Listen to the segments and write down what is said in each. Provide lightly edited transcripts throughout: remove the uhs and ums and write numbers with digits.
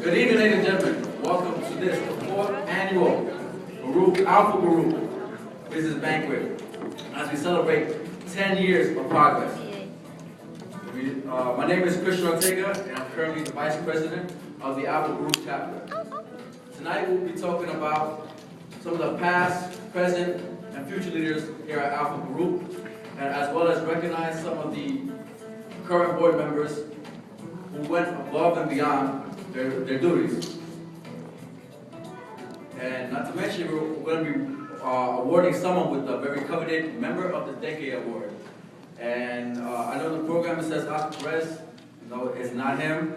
Good evening, ladies and gentlemen. Welcome to this, the fourth annual Baruch Business Banquet, as we celebrate 10 years of progress. My name is Christian Ortega, and I'm currently the Vice President of the ALPFA Baruch chapter. Tonight we'll be talking about some of the past, present, and future leaders here at ALPFA Baruch, and as well as recognize some of the current board members who went above and beyond their duties. And not to mention, we're going to be awarding someone with the very coveted Member of the Decade Award. And I know the program says Oscar Perez. No, it's not him.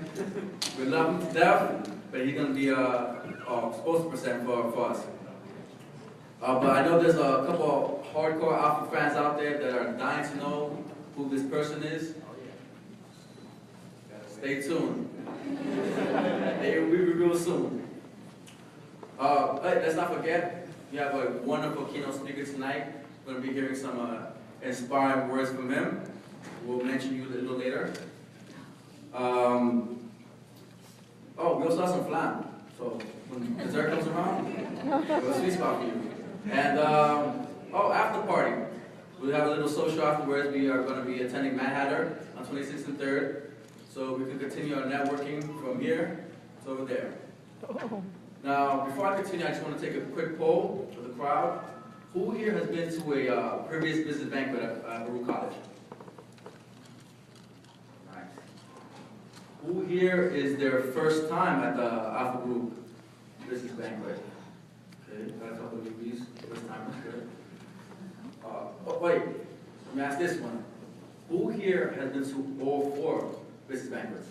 We love him to death, but he's going to be a spokesperson for us. But I know there's a couple of hardcore ALPFA fans out there that are dying to know who this person is. Stay tuned. They will be revealed soon. Let's not forget, we have a wonderful keynote speaker tonight. We're going to be hearing some inspiring words from him. We'll mention you a little later. We also have some flan. So when dessert comes around, we have a sweet spot for you. And after party. We'll have a little social afterwards. We are going to be attending Mad Hatter on 26th and 3rd. So we can continue our networking from here to over there. Now, before I continue, I just want to take a quick poll of the crowd. Who here has been to a previous business banquet at Baruch College? Nice. Who here is their first time at the ALPFA Baruch business banquet? Okay, got a couple of newbies. First time, that's good. Wait, let me ask this one. Who here has been to all 4 business banquets?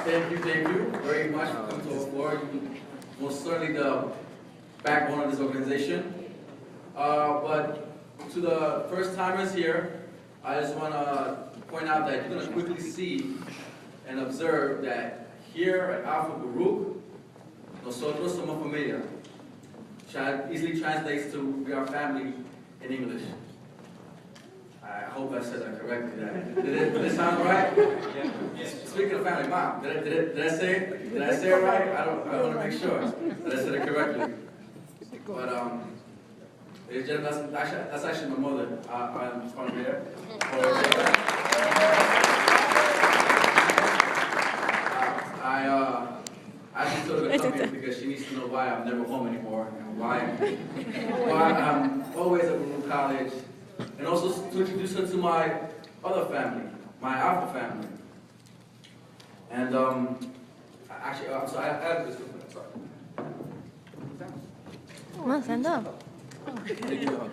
Thank you very much for coming to our floor. You're most certainly the backbone of this organization. But to the first timers here, I just want to point out that you're going to quickly see and observe that here at ALPFA Baruch, nosotros somos familia. Easily translates to we are family in English. I hope I said that correctly. Did it sound right? Yeah. Speaking of family, Mom, did I say it right? I want to make sure that I said it correctly. But ladies and gentlemen, that's actually my mother. I'm from here. I actually told her to come here because she needs to know why I'm never home anymore and why I'm always at Baruch College, and also to introduce her to my other family, my ALPFA family. And actually, I'm sorry, I have this one. Sorry. No, stand up. Thank you.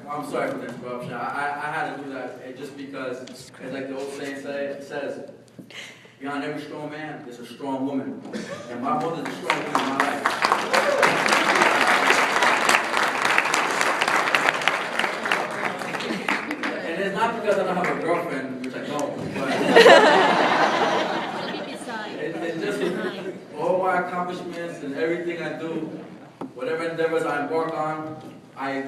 I'm sorry for the interruption. I had to do that just because, as like the old saying says, behind every strong man, there's a strong woman. And my mother's a strong woman in my life. And it's not because I don't have a girlfriend, which I don't, but it's just with all my accomplishments and everything I do, whatever endeavors I embark on, I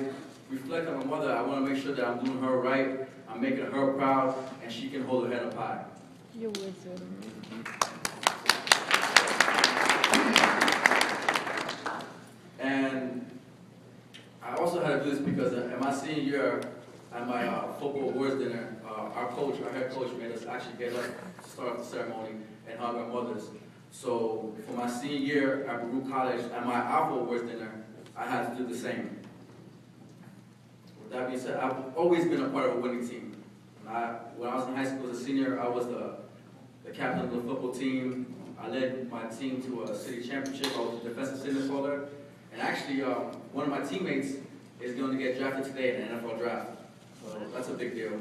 reflect on my mother. I want to make sure that I'm doing her right, I'm making her proud, and she can hold her head up high. You wizard. And I also had to do this because in my senior year, at my football awards dinner, our head coach made us actually get up to start the ceremony and hug our mothers. So for my senior year at Baruch College, at my ALPFA awards dinner, I had to do the same. With that being said, I've always been a part of a winning team. When I was in high school as a senior, I was the captain of the football team. I led my team to a city championship. I was the defensive signature holder. And actually, one of my teammates is going to get drafted today in the NFL draft. So that's a big deal.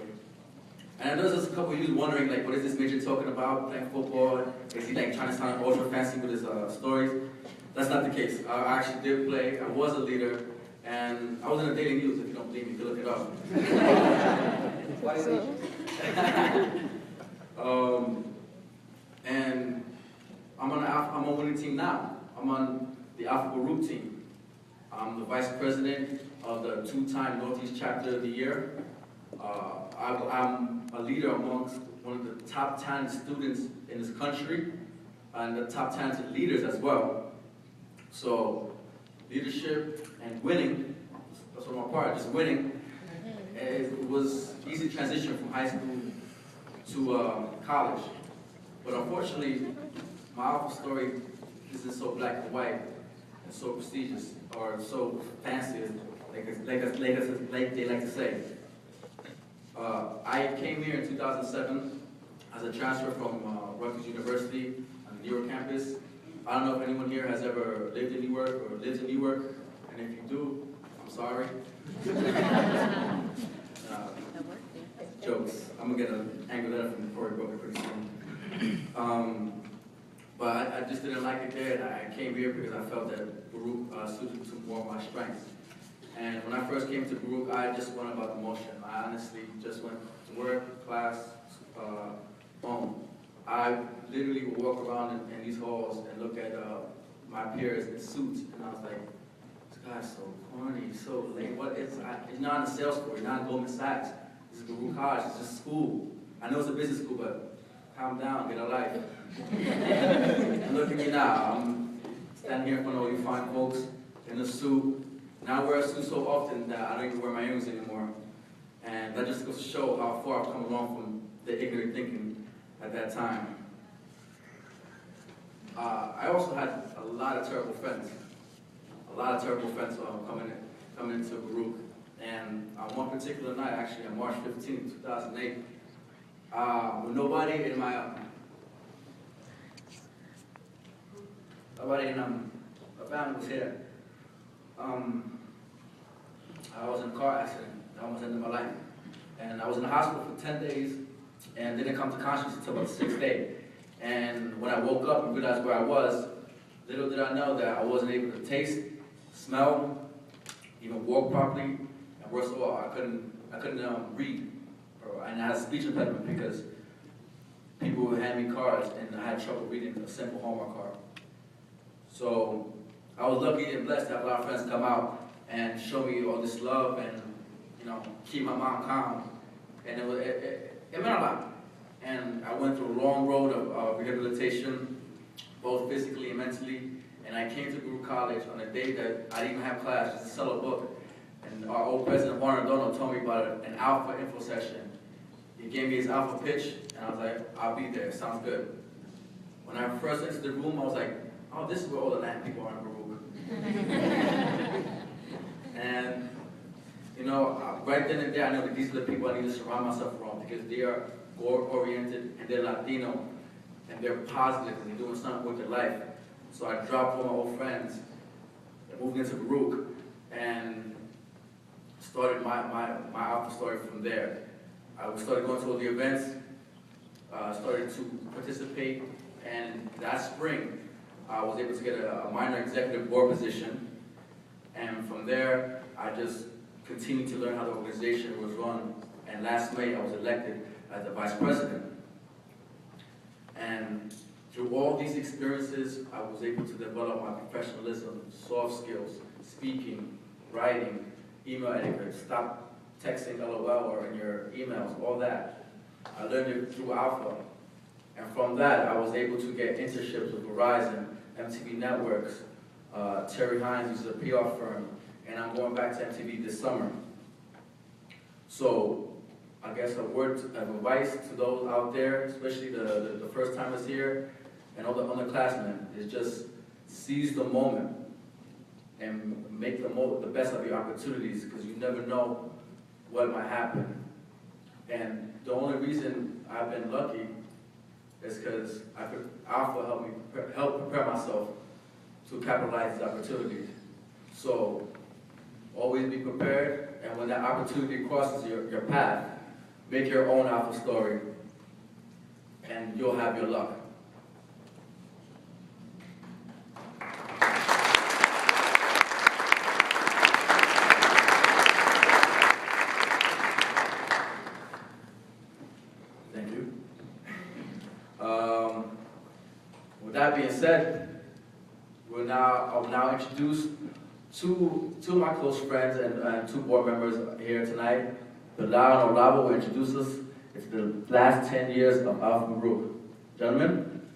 And I know there's a couple of you wondering, like, what is this major talking about, playing football? Is he like trying to sound ultra fancy with his stories? That's not the case. I actually did play. I was a leader. And I was in the Daily News, if you don't believe me, you can look it up. team now. I'm on the Alpha Baruch team. I'm the vice president of the 2-time Northeast Chapter of the Year. I'm a leader amongst one of the top talented students in this country and the top talented leaders as well. So leadership and winning, that's what I'm a part of, just winning. It was easy transition from high school to college. But unfortunately, my Alpha story isn't so black and white and so prestigious or so fancy, like they like to say. I came here in 2007 as a transfer from Rutgers University on the New York campus. I don't know if anyone here has ever lived in Newark or lives in Newark, and if you do, I'm sorry. Jokes. I'm gonna get an angry letter from the Tory Booker pretty soon. But I just didn't like it there, and I came here because I felt that Baruch suited to more of my strengths. And when I first came to Baruch, I just went about the motion. I honestly just went to work, class, home. I literally would walk around in these halls and look at my peers in suits, and I was like, this guy's so corny, so lame. What is? It's not in Salesforce, it's not in Goldman Sachs. This is Baruch College, it's just school. I know it's a business school, but calm down, get a life. And look at me now, I'm standing here in front of all you fine folks in a suit. Now I wear a suit so often that I don't even wear my earrings anymore. And that just goes to show how far I've come along from the ignorant thinking at that time. I also had a lot of terrible friends. Coming into Baruch. And on one particular night, actually on March 15, 2008, with nobody in my family was here. I was in a car accident that almost ended my life. And I was in the hospital for 10 days and didn't come to consciousness until about the 6th day. And when I woke up and realized where I was, little did I know that I wasn't able to taste, smell, even walk properly. And worst of all, I couldn't read. And I had a speech impediment because people would hand me cards and I had trouble reading a simple homework card. So I was lucky and blessed to have a lot of friends come out and show me all this love and, keep my mom calm. And it meant a lot. And I went through a long road of rehabilitation, both physically and mentally. And I came to Baruch College on a day that I didn't even have class, just to sell a book. And our old president, Warren O'Donnell, told me about an Alpha info session. He gave me his Alpha pitch, and I was like, I'll be there, sounds good. When I first entered the room, I was like, oh, this is where all the Latin people are in Baruch. And, right then and there, I know that these are the people I need to surround myself around because they are goal-oriented and they're Latino and they're positive and they're doing something with their life. So I dropped all my old friends and moved into Baruch and started my Alpha story from there. I started going to all the events, started to participate, and that spring, I was able to get a minor executive board position. And from there, I just continued to learn how the organization was run. And last May, I was elected as the vice president. And through all these experiences, I was able to develop my professionalism, soft skills, speaking, writing, email etiquette, stop texting LOL or in your emails, all that. I learned it through Alpha. And from that, I was able to get internships with Verizon, MTV Networks, Terry Hines, who's a PR firm, and I'm going back to MTV this summer. So, I guess a word of advice to those out there, especially the first timers here, and all the underclassmen, is just seize the moment and make the best of your opportunities, because you never know what might happen. And the only reason I've been lucky is because Alpha helped prepare myself to capitalize these opportunities. So always be prepared, and when that opportunity crosses your path, make your own Alpha story, and you'll have your luck. With that being said, I will now introduce two of my close friends and two board members here tonight. Bilal and Olavo will introduce us. It's the last 10 years of Baruch. Gentlemen.